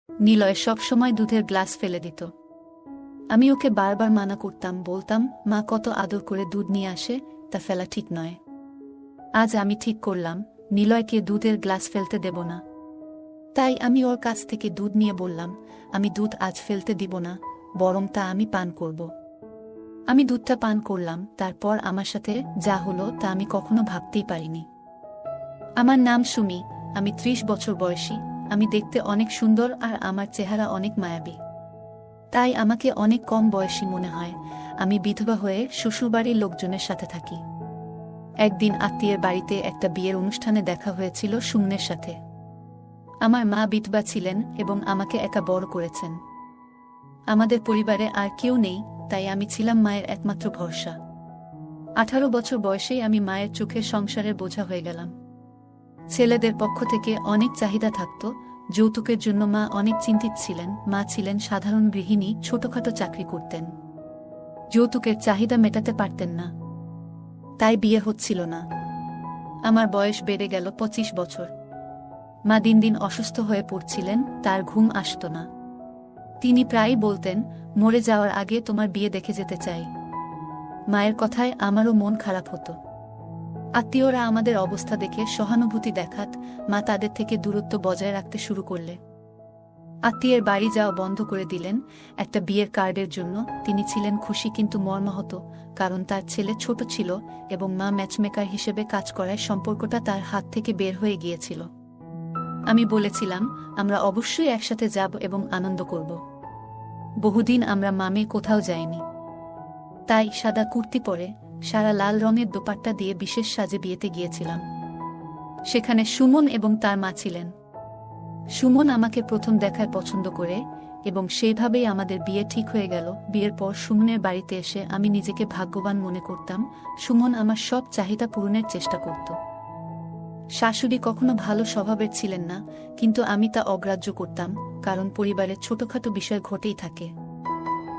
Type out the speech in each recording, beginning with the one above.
নিলয় সবসময় দুধের গ্লাস ফেলে দিত। আমি ওকে বারবার মানা করতাম, বলতাম মা কত আদর করে দুধ নিয়ে আসে, তা ফেলা ঠিক নয়। আজ আমি ঠিক করলাম নিলয়কে দুধের গ্লাস ফেলতে দেব না। তাই আমি ওর কাছ থেকে দুধ নিয়ে বললাম, আমি দুধ আজ ফেলতে দিব না, বরং তা আমি পান করব। আমি দুধটা পান করলাম, তারপর আমার সাথে যা হলো তা আমি কখনো ভাবতেই পারিনি। আমার নাম সুমি, আমি 30 বছর বয়সী, আমি দেখতে অনেক সুন্দর আর আমার চেহারা অনেক মায়াবী। তাই আমাকে অনেক কম বয়সী মনে হয়। আমি বিধবা হয়ে শ্বশুরবাড়ির লোকজনের সাথে থাকি। একদিন আত্মীয়ের বাড়িতে একটা বিয়ের অনুষ্ঠানে দেখা হয়েছিল সুমনের সাথে। আমার মা বিধবা ছিলেন এবং আমাকে একা বড় করেছেন। আমাদের পরিবারে আর কেউ নেই, তাই আমি ছিলাম মায়ের একমাত্র ভরসা। 18 বছর বয়সেই আমি মায়ের চোখে সংসারের বোঝা হয়ে গেলাম। ছেলেদের পক্ষ থেকে অনেক চাহিদা থাকত, যৌতুকের জন্য মা অনেক চিন্তিত ছিলেন। মা ছিলেন সাধারণ গৃহিণী, ছোটখাটো চাকরি করতেন, যৌতুকের চাহিদা মেটাতে পারতেন না, তাই বিয়ে হচ্ছিল না। আমার বয়স বেড়ে গেল 25 বছর। মা দিন দিন অসুস্থ হয়ে পড়ছিলেন, তার ঘুম আসত না। তিনি প্রায়ই বলতেন, মরে যাওয়ার আগে তোমার বিয়ে দেখে যেতে চাই। মায়ের কথায় আমারও মন খারাপ হতো। আত্মীয়রা আমাদের অবস্থা দেখে সহানুভূতি দেখাত, মা তাদের থেকে দূরত্ব বজায় রাখতে শুরু করলে। আত্মীয়ের বাড়ি যাওয়া বন্ধ করে দিলেন একটা বিয়ের কার্ডের জন্য। তিনি ছিলেন খুশি কিন্তু মর্মাহত, কারণ তার ছেলে ছোট ছিল এবং মা ম্যাচমেকার হিসেবে কাজ করায় সম্পর্কটা তার হাত থেকে বের হয়ে গিয়েছিল। আমি বলেছিলাম, আমরা অবশ্যই একসাথে যাব এবং আনন্দ করব। বহুদিন আমরা মামে কোথাও যাইনি। তাই সাদা কুর্তি পরে সারা লাল রঙের দোপাট্টা দিয়ে বিশেষ সাজে বিয়েতে গিয়েছিলাম। সেখানে সুমন এবং তার মা ছিলেন। সুমন আমাকে প্রথম দেখায় পছন্দ করে এবং সেইভাবেই আমাদের বিয়ে ঠিক হয়ে গেল। বিয়ের পর সুমনের বাড়িতে এসে আমি নিজেকে ভাগ্যবান মনে করতাম। সুমন আমার সব চাহিদা পূরণের চেষ্টা করত। শাশুড়ি কখনো ভালো স্বভাবের ছিলেন না, কিন্তু আমি তা অগ্রাহ্য করতাম, কারণ পরিবারের ছোটখাটো বিষয় ঘটেই থাকে।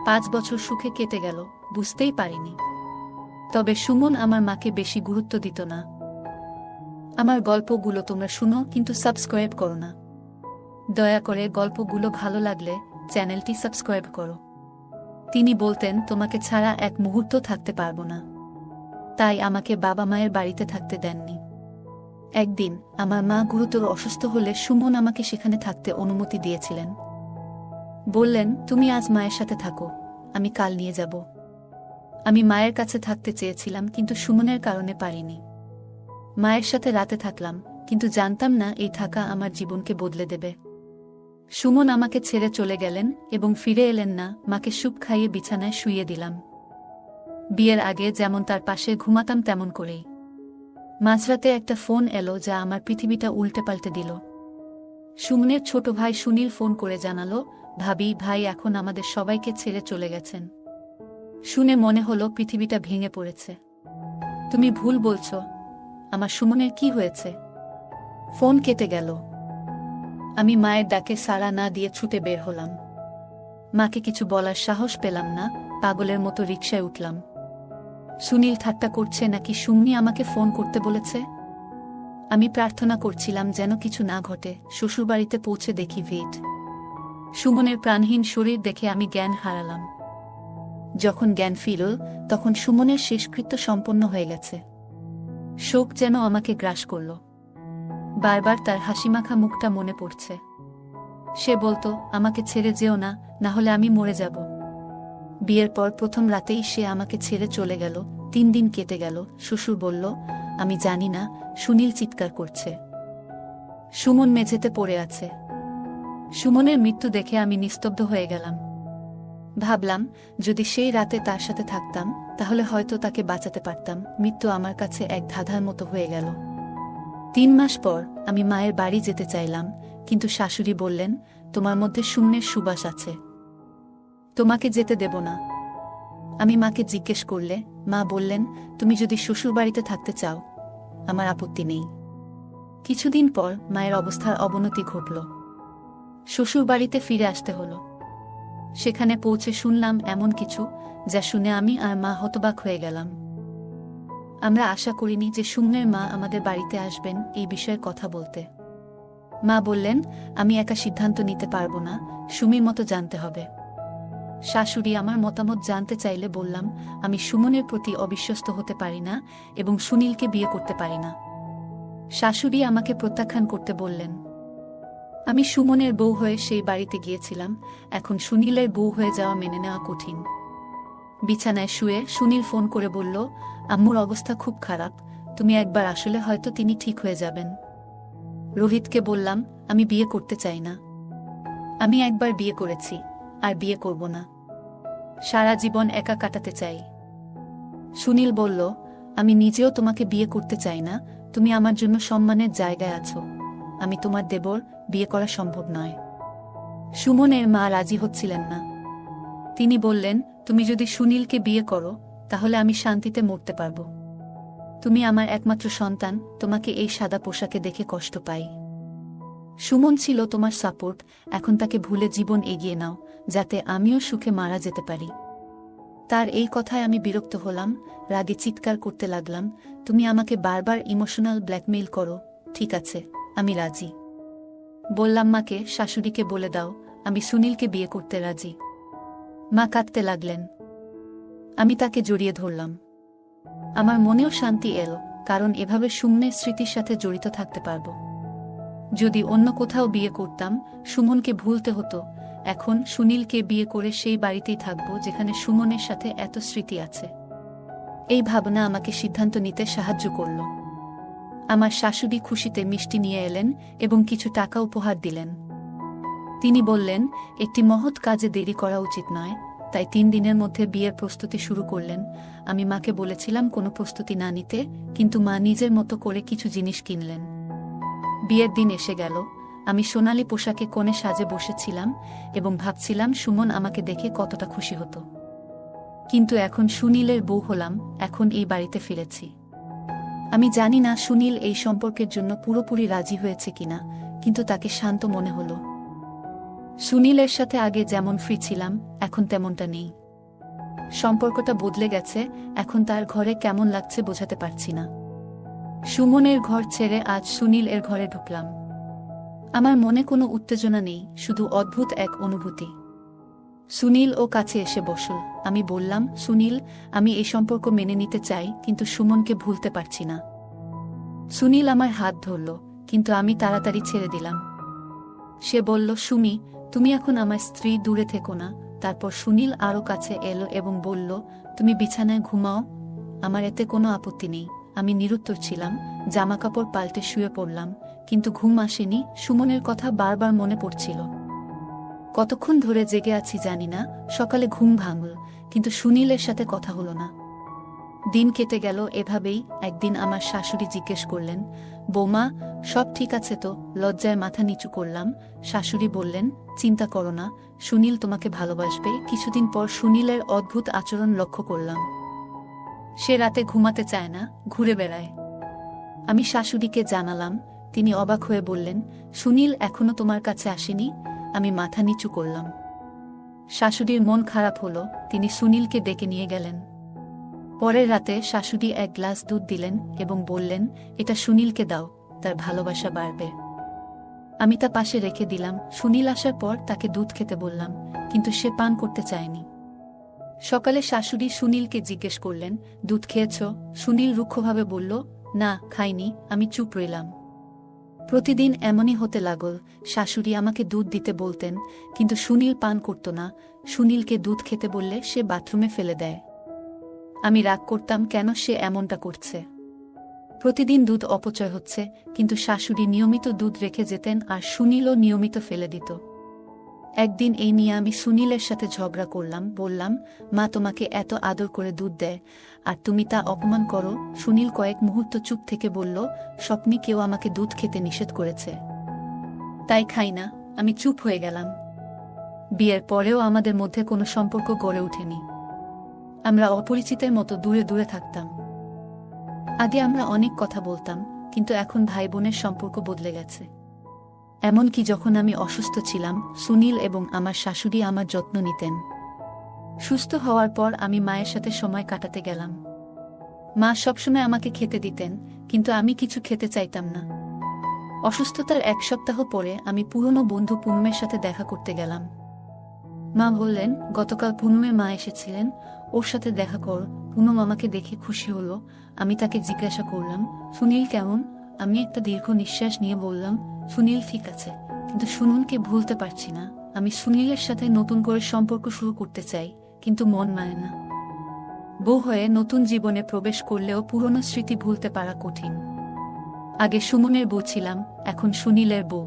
5 বছর সুখে কেটে গেল, বুঝতেই পারিনি। তবে সুমন আমার মাকে বেশি গুরুত্ব দিত না। আমার গল্পগুলো তোমরা শুনো, কিন্তু সাবস্ক্রাইব করো না। দয়া করে গল্পগুলো ভালো লাগলে চ্যানেলটি সাবস্ক্রাইব করো। তিনি বলতেন, তোমাকে ছাড়া এক মুহূর্ত থাকতে পারবো না। তাই আমাকে বাবা মায়ের বাড়িতে থাকতে দেননি। একদিন আমার মা গুরুতর অসুস্থ হলে সুমন আমাকে সেখানে থাকতে অনুমতি দিয়েছিলেন। বললেন, তুমি আজ মায়ের সাথে থাকো, আমি কাল নিয়ে যাব। আমি মায়ের কাছে থাকতে চেয়েছিলাম, কিন্তু সুমনের কারণে পারিনি। মায়ের সাথে রাতে থাকলাম, কিন্তু জানতাম না এই থাকা আমার জীবনকে বদলে দেবে। সুমন আমাকে ছেড়ে চলে গেলেন এবং ফিরে এলেন না। মাকে স্যুপ খাইয়ে বিছানায় শুইয়ে দিলাম। বিয়ের আগে যেমন তার পাশে ঘুমাতাম তেমন করেই। মাঝরাতে একটা ফোন এলো যা আমার পৃথিবীটা উল্টে পাল্টে দিল। সুমনের ছোট ভাই সুনীল ফোন করে জানালো, ভাই এখন আমাদের সবাইকে ছেড়ে চলে গেছেন। শুনে মনে হলো পৃথিবীটা ভেঙে পড়েছে। তুমি ভুল বলছো। আমার সুমনের কি হয়েছে? ফোন কেটে গেল। আমি মায়ের ডাকে সাড়া না দিয়ে ছুটে বের হলাম। মাকে কিছু বলার সাহস পেলাম না, পাগলের মতো রিকশায় উঠলাম। সুনীল ঠাট্টা করছে নাকি সুমনি আমাকে ফোন করতে বলেছে? আমি প্রার্থনা করছিলাম যেন কিছু না ঘটে। শ্বশুরবাড়িতে পৌঁছে দেখি ভিড়। সুমনের প্রাণহীন শরীর দেখে আমি জ্ঞান হারালাম। যখন জ্ঞান ফিরল, তখন সুমনের শেষকৃত্য সম্পন্ন হয়ে গেছে। শোক যেন আমাকে গ্রাস করল। বারবার তার হাসিমাখা মুখটা মনে পড়ছে। সে বলতো, আমাকে ছেড়ে যেও না, না হলে আমি মরে যাব। বিয়ের পর প্রথম রাতেই সে আমাকে ছেড়ে চলে গেল। 3 দিন কেটে গেল। শ্বশুর বলল, আমি জানি না। সুনীল চিৎকার করছে। সুমন মেঝেতে পড়ে আছে। সুমনের মৃত্যু দেখে আমি নিস্তব্ধ হয়ে গেলাম। ভাবলাম, যদি সেই রাতে তার সাথে থাকতাম, তাহলে হয়তো তাকে বাঁচাতে পারতাম। মৃত্যু আমার কাছে এক ধাঁধার মতো হয়ে গেল। 3 মাস পর আমি মায়ের বাড়ি যেতে চাইলাম, কিন্তু শাশুড়ি বললেন, তোমার মধ্যে শূন্যের সুবাস আছে, তোমাকে যেতে দেব না। আমি মাকে জিজ্ঞেস করলে মা বললেন, তুমি যদি শ্বশুরবাড়িতে থাকতে চাও, আমার আপত্তি নেই। কিছুদিন পর মায়ের অবস্থার অবনতি ঘটল। শ্বশুরবাড়িতে ফিরে আসতে হলো। সেখানে পৌঁছে শুনলাম এমন কিছু, যা শুনে আমি আর মা হতবাক হয়ে গেলাম। আমরা আশা করিনি যে সুমনের মা আমাদের বাড়িতে আসবেন এই বিষয়ে কথা বলতে। মা বললেন, আমি একা সিদ্ধান্ত নিতে পারবো না, সুমির মতো জানতে হবে। শাশুড়ি আমার মতামত জানতে চাইলে বললাম, আমি সুমনের প্রতি অবিশ্বস্ত হতে পারি না এবং সুনীলকে বিয়ে করতে পারি না। শাশুড়ি আমাকে প্রত্যাখ্যান করতে বললেন। আমি সুমনের বউ হয়ে সেই বাড়িতে গিয়েছিলাম, এখন সুনীলের বউ হয়ে যাওয়া মেনে নেওয়া কঠিন। বিছানায় শুয়ে সুনীল ফোন করে বলল, আম্মুর অবস্থা খুব খারাপ, তুমি একবার আসলে হয়তো তিনি ঠিক হয়ে যাবেন। রোহিতকে বললাম, আমি বিয়ে করতে চাই না। আমি একবার বিয়ে করেছি, আর বিয়ে করব না। সারা জীবন একা কাটাতে চাই। সুনীল বলল, আমি নিজেও তোমাকে বিয়ে করতে চাই না, তুমি আমার জন্য সম্মানের জায়গায় আছো, আমি তোমার দেবর, বিয়ে করা সম্ভব নয়। সুমনের মা রাজি হচ্ছিলেন না। তিনি বললেন, তুমি যদি সুনীলকে বিয়ে করো তাহলে আমি শান্তিতে মরতে পারব। তুমি আমার একমাত্র সন্তান, তোমাকে এই সাদা পোশাকে দেখে কষ্ট পাই। সুমন ছিল তোমার সাপোর্ট, এখন তাকে ভুলে জীবন এগিয়ে নাও, যাতে আমিও সুখে মারা যেতে পারি। তার এই কথায় আমি বিরক্ত হলাম, রাগে চিৎকার করতে লাগলাম, তুমি আমাকে বারবার ইমোশনাল ব্ল্যাকমেইল করো, ঠিক আছে, আমি রাজি। বললাম মাকে, শাশুড়িকে বলে দাও, আমি সুনীলকে বিয়ে করতে রাজি। মা কাঁদতে লাগলেন। আমি তাকে জড়িয়ে ধরলাম। আমার মনেও শান্তি এলো, কারণ এভাবে সুমনের স্মৃতির সাথে জড়িত থাকতে পারব। যদি অন্য কোথাও বিয়ে করতাম, সুমনকে ভুলতে হতো। এখন সুনীলকে বিয়ে করে সেই বাড়িতেই থাকব যেখানে সুমনের সাথে এত স্মৃতি আছে। এই ভাবনা আমাকে সিদ্ধান্ত নিতে সাহায্য করল। আমার শাশুড়ি খুশিতে মিষ্টি নিয়ে এলেন এবং কিছু টাকা উপহার দিলেন। তিনি বললেন, একটি মহৎ কাজে দেরি করা উচিত নয়, তাই 3 দিনের মধ্যে বিয়ের প্রস্তুতি শুরু করলেন। আমি মাকে বলেছিলাম কোনো প্রস্তুতি না নিতে, কিন্তু মা নিজের মতো করে কিছু জিনিস কিনলেন। বিয়ের দিন এসে গেল। আমি সোনালী পোশাকে কোণে সাজে বসেছিলাম এবং ভাবছিলাম সুমন আমাকে দেখে কতটা খুশি হতো। কিন্তু এখন সুনীলের বউ হলাম, এখন এই বাড়িতে ফিরেছি। আমি জানি না সুনীল এই সম্পর্কের জন্য পুরোপুরি রাজি হয়েছে কিনা, কিন্তু তাকে শান্ত মনে হলো। সুনীলের সাথে আগে যেমন ফ্রি ছিলাম, এখন তেমনটা নেই। সম্পর্কটা বদলে গেছে, এখন তার ঘরে কেমন লাগছে বোঝাতে পারছি না। সুমনের ঘর ছেড়ে আজ সুনীল এর ঘরে ঢুকলাম। আমার মনে কোনো উত্তেজনা নেই, শুধু অদ্ভুত এক অনুভূতি। সুনীল ও কাছে এসে বসল। আমি বললাম, সুনীল, আমি এই সম্পর্ক মেনে নিতে চাই, কিন্তু সুমনকে ভুলতে পারছি না। সুনীল আমার হাত ধরল, কিন্তু আমি তাড়াতাড়ি ছেড়ে দিলাম। সে বলল, সুমি, তুমি এখন আমার স্ত্রী, দূরে থেকো না। তারপর সুনীল আরও কাছে এলো এবং বলল, তুমি বিছানায় ঘুমাও, আমার এতে কোনো আপত্তি নেই। আমি নিরুত্তর ছিলাম, জামাকাপড় পাল্টে শুয়ে পড়লাম, কিন্তু ঘুম আসেনি। সুমনের কথা বারবার মনে পড়ছিল। কতক্ষণ ধরে জেগে আছি জানি না। সকালে ঘুম ভাঙল, কিন্তু সুনীলের সাথে কথা হলো না। দিন কেটে গেল এভাবেই। একদিন আমার শাশুড়ি জিজ্ঞেস করলেন, বৌমা, সব ঠিক আছে তো? লজ্জায় মাথা নিচু করলাম। শাশুড়ি বললেন, চিন্তা করো না, সুনীল তোমাকে ভালোবাসবে। কিছুদিন পর সুনীলের অদ্ভুত আচরণ লক্ষ্য করলাম। সে রাতে ঘুমাতে চায় না, ঘুরে বেড়ায়। আমি শাশুড়িকে জানালাম। তিনি অবাক হয়ে বললেন, সুনীল এখনো তোমার কাছে আসেনি? আমি মাথা নিচু করলাম। শাশুড়ির মন খারাপ হলো, তিনি সুনীলকে ডেকে নিয়ে গেলেন। পরের রাতে শাশুড়ি এক গ্লাস দুধ দিলেন এবং বললেন, এটা সুনীলকে দাও, তার ভালোবাসা বাড়বে। আমি তা পাশে রেখে দিলাম। সুনীল আসার পর তাকে দুধ খেতে বললাম, কিন্তু সে পান করতে চায়নি। সকালে শাশুড়ি সুনীলকে জিজ্ঞেস করলেন, দুধ খেয়েছ? সুনীল রুক্ষভাবে বলল, না, খাইনি। আমি চুপ রইলাম। প্রতিদিন এমনই হতে লাগল। শাশুড়ি আমাকে দুধ দিতে বলতেন, কিন্তু সুনীল পান করত না। সুনীলকে দুধ খেতে বললে সে বাথরুমে ফেলে দেয়। আমি রাগ করতাম, কেন সে এমনটা করছে। প্রতিদিন দুধ অপচয় হচ্ছে, কিন্তু শাশুড়ি নিয়মিত দুধ রেখে যেতেন আর সুনীলও নিয়মিত ফেলে দিত। একদিন এই নিয়ে আমি সুনীলের সাথে ঝগড়া করলাম। বললাম, মা তোমাকে এত আদর করে দুধ দেয়, আর তুমি তা অপমান করো। সুনীল কয়েক মুহূর্ত চুপ থেকে বলল, স্বপ্নে কেউ আমাকে দুধ খেতে নিষেধ করেছে, তাই খাই না। আমি চুপ হয়ে গেলাম। বিয়ের পরেও আমাদের মধ্যে কোনো সম্পর্ক গড়ে ওঠেনি। আমরা অপরিচিতের মতো দূরে দূরে থাকতাম। আগে আমরা অনেক কথা বলতাম, কিন্তু এখন ভাই বোনের সম্পর্ক বদলে গেছে। এমনকি যখন আমি অসুস্থ ছিলাম, সুনীল এবং আমার শাশুড়ি আমার যত্ন নিতেন। সুস্থ হওয়ার পর আমি মায়ের সাথে সময় কাটাতে গেলাম। মা সবসময় আমাকে খেতে দিতেন, কিন্তু আমি কিছু খেতে চাইতাম না। অসুস্থতার 1 সপ্তাহ পরে আমি পুরনো বন্ধু পুনমের সাথে দেখা করতে গেলাম। মা বললেন, গতকাল পুনমের মা এসেছিলেন, ওর সাথে দেখা কর। পুনম আমাকে দেখে খুশি হলো। আমি তাকে জিজ্ঞাসা করলাম, সুনীল কেমন? আমি একটা দীর্ঘ নিঃশ্বাস নিয়ে বললাম, সুনীল ঠিক আছে, কিন্তু সুমনকে ভুলতে পারছি না। আমি সুনীলের সাথে নতুন করে সম্পর্ক শুরু করতে চাই, কিন্তু মন মানে না। বউ হয়ে নতুন জীবনে প্রবেশ করলেও পুরনো স্মৃতি ভুলতে পারা কঠিন। আগে সুমনের বউ ছিলাম, এখন সুনীলের বউ।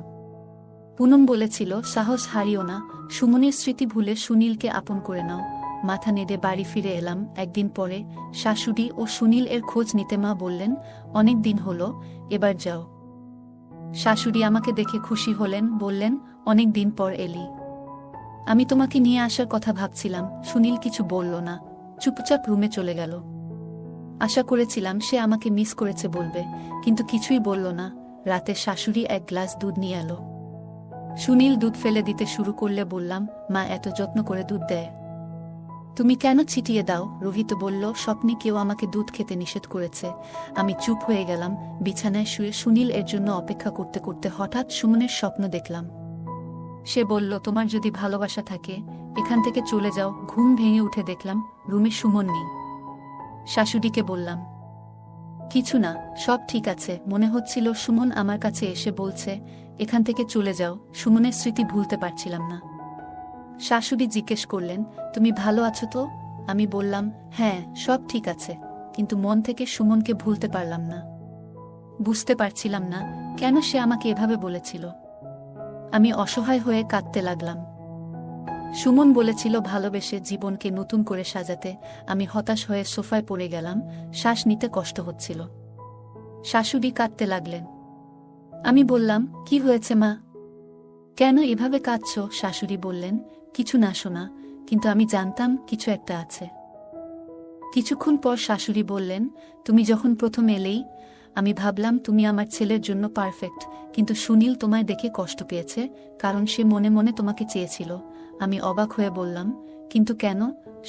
পুনম বলেছিল, সাহস হারিও না, সুমনের স্মৃতি ভুলে সুনীলকে আপন করে নাও। মাথা নেড়ে বাড়ি ফিরে এলাম। একদিন পরে শাশুড়ি ও সুনীল এর খোঁজ নিতে মা বললেন, অনেক দিন হলো, এবার যাও। শাশুড়ি আমাকে দেখে খুশি হলেন, বললেন, অনেক দিন পর এলি। আমি তোমাকে নিয়ে আসার কথা ভাবছিলাম। সুনীল কিছু বলল না, চুপচাপ রুমে চলে গেল। আশা করেছিলাম সে আমাকে মিস করেছে বলবে, কিন্তু কিছুই বলল না। রাতে শাশুড়ি এক গ্লাস দুধ নিয়ে এলো। সুনীল দুধ ফেলে দিতে শুরু করলে বললাম, মা এত যত্ন করে দুধ দেয়, তুমি কেন ছিটিয়ে দাও? রোহিত বলল, স্বপ্নে কেউ আমাকে দুধ খেতে নিষেধ করেছে। আমি চুপ হয়ে গেলাম। বিছানায় শুয়ে সুনীল এর জন্য অপেক্ষা করতে করতে হঠাৎ সুমনের স্বপ্ন দেখলাম। সে বলল, তোমার যদি ভালোবাসা থাকে এখান থেকে চলে যাও। ঘুম ভেঙে উঠে দেখলাম রুমে সুমন নেই। শাশুড়িকে বললাম, কিছু না, সব ঠিক আছে। মনে হচ্ছিল সুমন আমার কাছে এসে বলছে, এখান থেকে চলে যাও। সুমনের স্মৃতি ভুলতে পারছিলাম না। শাশুড়ি জিজ্ঞেস করলেন, তুমি ভালো আছো তো? আমি বললাম, হ্যাঁ, সব ঠিক আছে, কিন্তু মন থেকে সুমনকে ভুলতে পারলাম না। বুঝতে পারছিলাম না কেন সে আমাকে এভাবে বলেছিল। আমি অসহায় হয়ে কাঁদতে লাগলাম। সুমন বলেছিল ভালোবেসে জীবনকে নতুন করে সাজাতে। আমি হতাশ হয়ে সোফায় পড়ে গেলাম। শ্বাস নিতে কষ্ট হচ্ছিল। শাশুড়ি কাঁদতে লাগলেন। আমি বললাম, কি হয়েছে মা? কেন এভাবে কাঁদছো? শাশুড়ি বললেন, কিছু না সোনা, কিন্তু আমি জানতাম কিছু একটা আছে। কিছুক্ষণ পর শাশুড়ি বললেন, তুমি যখন প্রথম এলেই আমি ভাবলাম তুমি আমার ছেলের জন্য পারফেক্ট, কিন্তু সুনীল তোমায় দেখে কষ্ট পেয়েছে, কারণ সে মনে মনে তোমাকে চেয়েছিল। আমি অবাক হয়ে বললাম, কিন্তু কেন?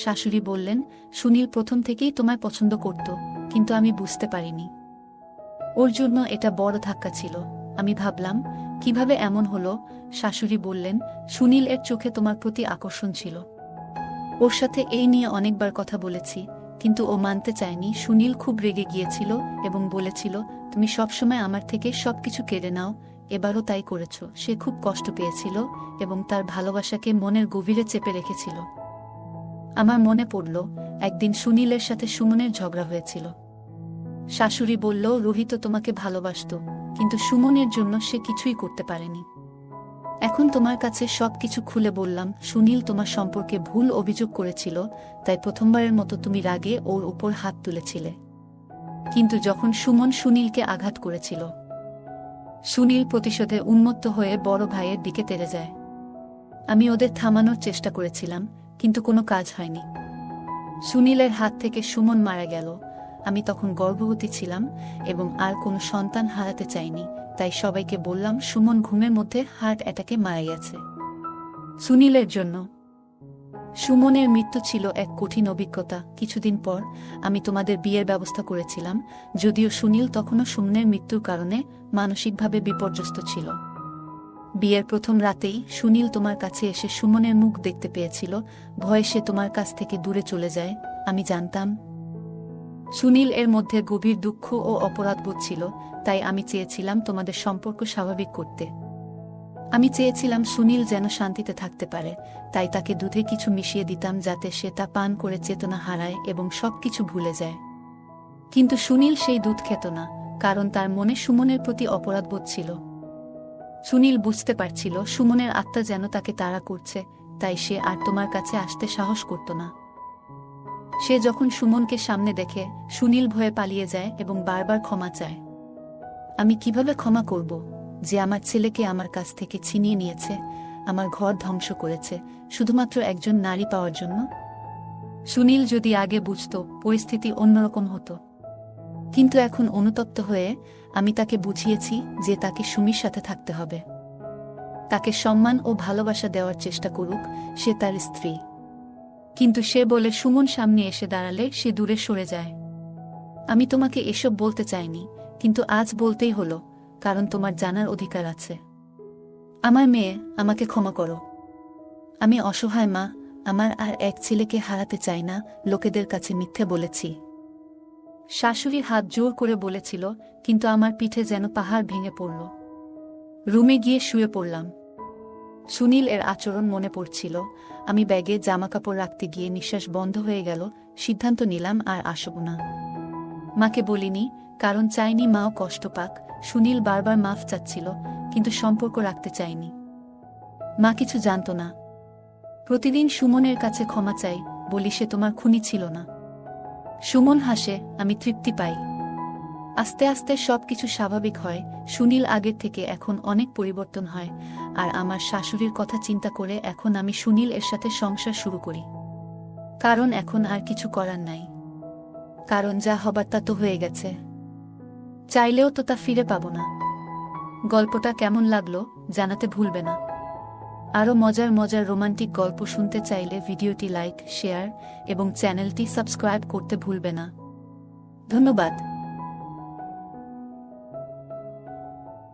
শাশুড়ি বললেন, সুনীল প্রথম থেকেই তোমায় পছন্দ করত, কিন্তু আমি বুঝতে পারিনি। ওর জন্য এটা বড় ধাক্কা ছিল। আমি ভাবলাম, কিভাবে এমন হলো? শাশুড়ি বললেন, সুনীল এর চোখে তোমার প্রতি আকর্ষণ ছিল। ওর সাথে এই নিয়ে অনেকবার কথা বলেছি, কিন্তু ও মানতে চায়নি। সুনীল খুব রেগে গিয়েছিল এবং বলেছিল, তুমি সবসময় আমার থেকে সবকিছু কেড়ে নাও। এবারও তাই করেছ। সে খুব কষ্ট পেয়েছিল এবং তার ভালোবাসাকে মনের গভীরে চেপে রেখেছিল। আমার মনে পড়ল, একদিন সুনীলের সাথে সুমনের ঝগড়া হয়েছিল। শাশুড়ি বলল, রোহিত তোমাকে ভালোবাসত, কিন্তু সুমনের জন্য সে কিছুই করতে পারেনি। এখন তোমার কাছে সবকিছু খুলে বললাম। সুনীল তোমার সম্পর্কে ভুল অভিযোগ করেছিল, তাই প্রথমবারের মতো তুমি রাগে ওর উপর হাত তুলেছিলে। কিন্তু যখন সুমন সুনীলকে আঘাত করেছিল, সুনীল প্রতিশোধে উন্মত্ত হয়ে বড় ভাইয়ের দিকে তেড়ে যায়। আমি ওদের থামানোর চেষ্টা করেছিলাম, কিন্তু কোনো কাজ হয়নি। সুনীলের হাত থেকে সুমন মারা গেল। আমি তখন গর্ভবতী ছিলাম এবং আর কোনো সন্তান হারাতে চাইনি, তাই সবাইকে বললাম সুমন ঘুমের মধ্যে হার্ট অ্যাটাকে মারা গেছে। সুনীলের জন্য। সুমনের মৃত্যু ছিল এক কঠিন অভিজ্ঞতা। কিছুদিন পর আমি তোমাদের বিয়ের ব্যবস্থা করেছিলাম, যদিও সুনীল তখনও সুমনের মৃত্যুর কারণে মানসিকভাবে বিপর্যস্ত ছিল। বিয়ের প্রথম রাতেই সুনীল তোমার কাছে এসে সুমনের মুখ দেখতে পেয়েছিল। ভয়ে সে তোমার কাছ থেকে দূরে চলে যায়। আমি জানতাম সুনীল এর মধ্যে গভীর দুঃখ ও অপরাধবোধ ছিল, তাই আমি চেয়েছিলাম তোমাদের সম্পর্ক স্বাভাবিক করতে। আমি চেয়েছিলাম সুনীল যেন শান্তিতে থাকতে পারে, তাই তাকে দুধে কিছু মিশিয়ে দিতাম যাতে সে তা পান করে চেতনা হারায় এবং সবকিছু ভুলে যায়। কিন্তু সুনীল সেই দুধ খেত না, কারণ তার মনে সুমনের প্রতি অপরাধবোধ ছিল। সুনীল বুঝতে পারছিল সুমনের আত্মা যেন তাকে তাড়া করছে, তাই সে আর তোমার কাছে আসতে সাহস করত না। সে যখন সুমনকে সামনে দেখে, সুনীল ভয়ে পালিয়ে যায় এবং বারবার ক্ষমা চায়। আমি কিভাবে ক্ষমা করব যে আমার ছেলেকে আমার কাছ থেকে ছিনিয়ে নিয়েছে, আমার ঘর ধ্বংস করেছে, শুধুমাত্র একজন নারী পাওয়ার জন্য? সুনীল যদি আগে বুঝত, পরিস্থিতি অন্যরকম হতো। কিন্তু এখন অনুতপ্ত হয়ে আমি তাকে বুঝিয়েছি যে তাকে সুমির সাথে থাকতে হবে। তাকে সম্মান ও ভালোবাসা দেওয়ার চেষ্টা করুক, সে তার স্ত্রী। কিন্তু সে বলে সুমন সামনে এসে দাঁড়ালে সে দূরে সরে যায়। আমি তোমাকে এসব বলতে চাইনি, কিন্তু আজ বলতেই হলো। কারণ তোমার জানার অধিকার আছে। আমার মেয়ে, আমাকে ক্ষমা করো। আমি অসহায় মা, আমার আর এক ছেলেকে হারাতে চাই না, লোকেদের কাছে মিথ্যে বলেছি। শাশুড়ি হাত জোর করে বলেছিল, কিন্তু আমার পিঠে যেন পাহাড় ভেঙে পড়ল। রুমে গিয়ে শুয়ে পড়লাম। সুনীল এর আচরণ মনে পড়ছিল। আমি ব্যাগে জামাকাপড় রাখতে গিয়ে নিঃশ্বাস বন্ধ হয়ে গেল। সিদ্ধান্ত নিলাম আর আসব না। মাকে বলিনি, কারণ চাইনি মাও কষ্ট পাক। সুনীল বারবার মাফ চাচ্ছিল, কিন্তু সম্পর্ক রাখতে চাইনি। মা কিছু জানত না। প্রতিদিন সুমনের কাছে ক্ষমা চাই, বলি সে তোমার খুনি ছিল না। সুমন হাসে, আমি তৃপ্তি পাই। আস্তে আস্তে সবকিছু স্বাভাবিক হয়। সুনীল আগের থেকে এখন অনেক পরিবর্তন হয়, আর আমার শাশুড়ির কথা চিন্তা করে এখন আমি সুনীল এর সাথে সংসার শুরু করি। কারণ এখন আর কিছু করার নাই। কারণ যা হবার তা তো হয়ে গেছে। চাইলেও তো তা ফিরে পাবো না। গল্পটা কেমন লাগলো জানাতে ভুলবে না। আরও মজার মজার রোমান্টিক গল্প শুনতে চাইলে ভিডিওটি লাইক, শেয়ার এবং চ্যানেলটি সাবস্ক্রাইব করতে ভুলবে না। ধন্যবাদ।